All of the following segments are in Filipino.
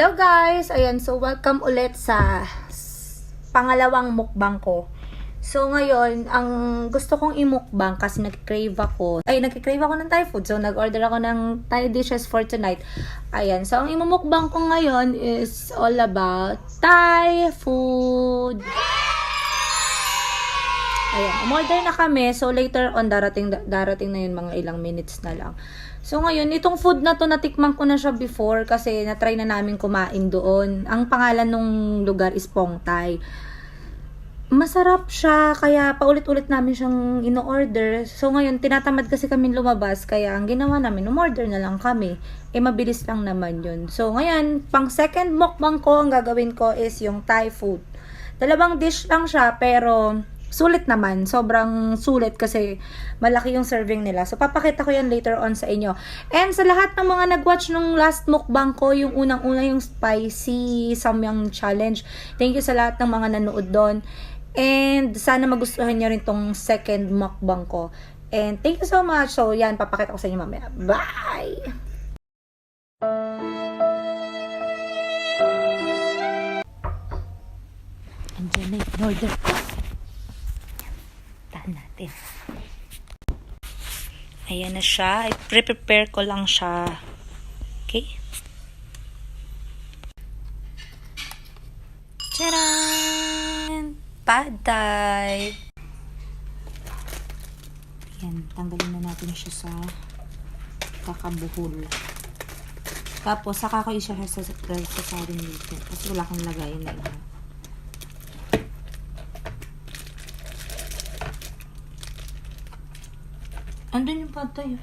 Hello guys! Ayan, so welcome ulit sa pangalawang mukbang ko. So ngayon, ang gusto kong i-mukbang kasi nag-crave ako ng Thai food. So nag-order ako ng Thai dishes for tonight. Ayan, so ang imumukbang ko ngayon is all about Thai food. Ayan, umorder na kami. So later on, darating na yun, mga ilang minutes na lang. So ngayon, itong food na to, natikman ko na siya before kasi na-try na namin kumain doon. Ang pangalan ng lugar is Padthai. Masarap siya, kaya paulit-ulit namin siyang ino-order. So ngayon, tinatamad kasi kami lumabas, kaya ang ginawa namin, umorder na lang kami. Mabilis lang naman yun. So ngayon, pang second mukbang ko, ang gagawin ko is yung Thai food. Dalawang dish lang siya, pero sulit naman. Sobrang sulit kasi malaki yung serving nila. So, papakita ko yan later on sa inyo. And sa lahat ng mga nag-watch nung last mukbang ko, yung unang-una yung spicy samyang challenge. Thank you sa lahat ng mga nanood doon. And sana magustuhan nyo rin tong second mukbang ko. And thank you so much. So, yan, papakita ko sa inyo mamaya. Bye! Andiyan na yung order ko natin. Ayan na siya. I-prepare ko lang siya. Okay? Tcharan! Padthai! Ayan. Tanggalin na natin siya sa kakabuhol. Tapos, saka ko isa sa sasarin dito. Kasi wala kang lagayin na iba. Andun yung Padthai.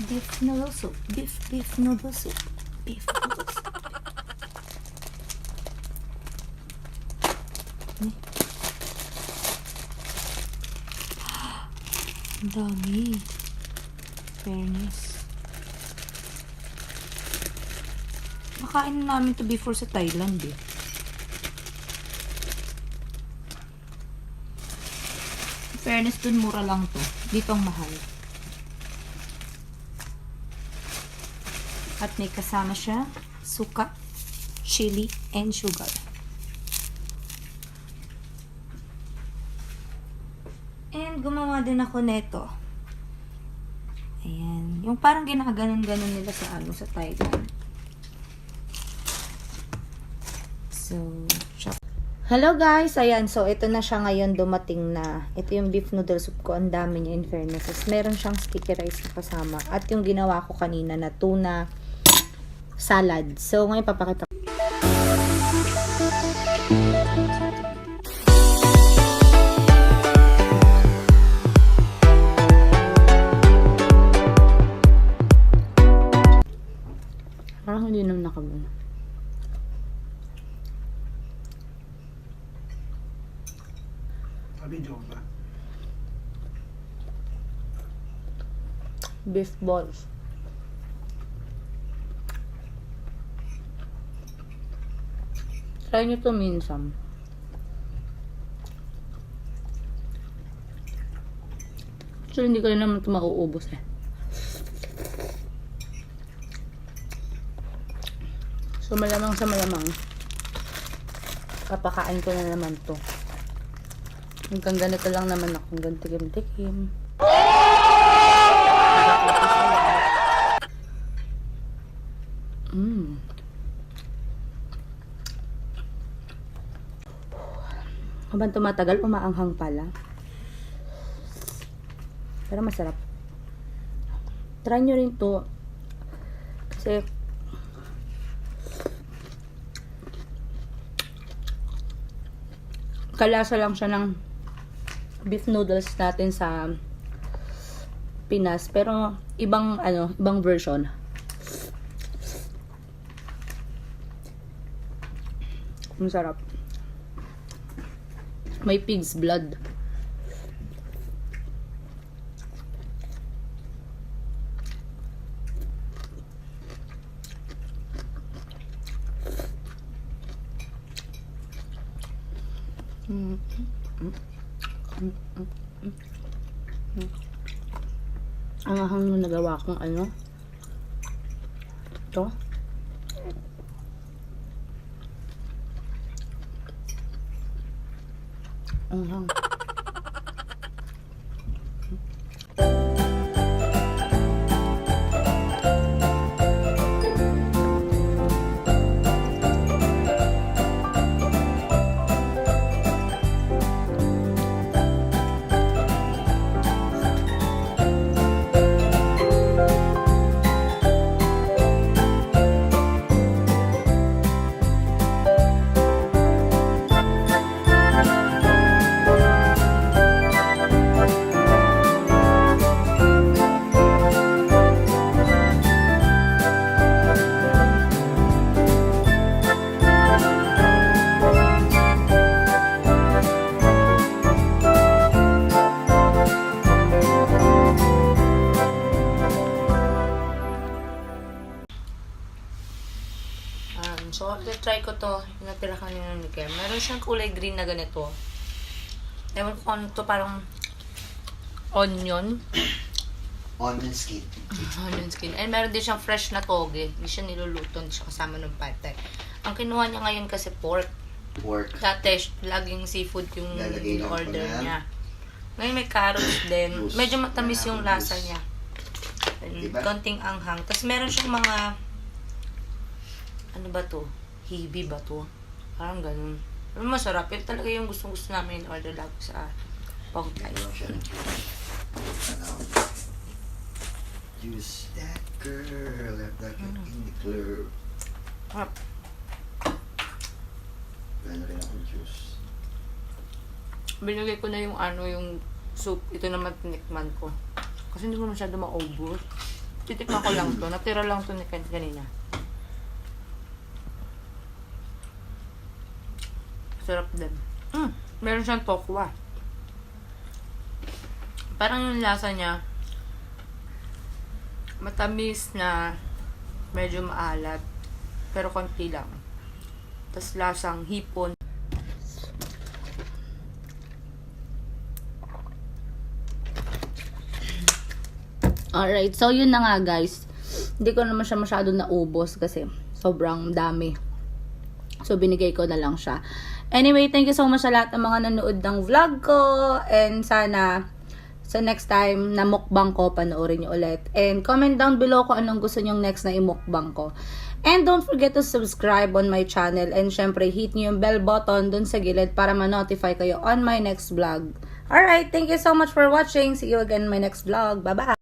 Beef noodle soup. Beef noodle soup. Beef noodle soup. Ang dami. Fairness. Makain namin to before sa Thailand eh. Fairness, dun mura lang to. Dito ang mahal. At may kasama siya suka, chili, and sugar. And gumawa din ako neto. Ayan. Yung parang ginaganon-ganon nila sa sa Thailand. So, hello guys! Ayan. So, ito na siya ngayon, dumating na. Ito yung beef noodle soup ko. Ang dami niya, in fairness. Meron siyang sticky rice na kasama. At yung ginawa ko kanina na tuna salad. So, ngayon papakita ko. Parang hindi naman nakabuna. Video ba? Beef balls. Try nyo to minsan. Actually, hindi ko rin naman ito mauubos eh. So, malamang sa malamang, papakain ko na naman to. Hanggang ganito lang naman ako. Hanggang tikim-tikim. Habang tumatagal, umaanghang pala. Pero masarap. Try nyo rin to. Kasi kalasa lang siya ng beef noodles natin sa Pinas, pero ibang ibang version. Masarap. May pig's blood. Ang ahang nung nagawa kong ano. Ito. Ang ahang. So, try ko to. Yung natira kanina ni Kem. Meron siyang kulay green na ganito. Ewan ko ano to, parang onion. Onion skin. Onion skin. And meron din siyang fresh na toge. Hindi siya niluluto. Hindi siya kasama ng Padthai. Ang kinuha niya ngayon kasi pork. Pork. Dati, laging seafood yung order niya. Ngayon may carrots din. Juice. Medyo matamis yung lasa niya. Diba? Konting anghang. Tapos meron siyang mga ano ba to? Hibi ba to? Parang ganun. Pero masarap. Yun talaga yung gustong-gusto namin in order lagi sa Padthai. Meron siya ng juice that girl left that in the club. Meron rin akong juice. Binigay ko na yung ano, yung soup. Ito naman tinikman ko. Kasi hindi ko masyado maubos. Titikman ko lang to. Natira lang to ni Ken kanina. Sarap din. Meron siyang tokwa. Parang yung lasa niya matamis na medyo maalat pero konti lang. Tapos lasang hipon. Alright, so yun na nga guys. Hindi ko naman siya masyado naubos kasi sobrang dami. So binigay ko na lang siya. Anyway, thank you so much sa lahat ng mga nanood ng vlog ko. And sana sa next time na mukbang ko, panoorin nyo ulit. And comment down below kung anong gusto nyong next na imukbang ko. And don't forget to subscribe on my channel. And syempre, hit nyo yung bell button dun sa gilid para ma-notify kayo on my next vlog. Alright, thank you so much for watching. See you again in my next vlog. Bye-bye!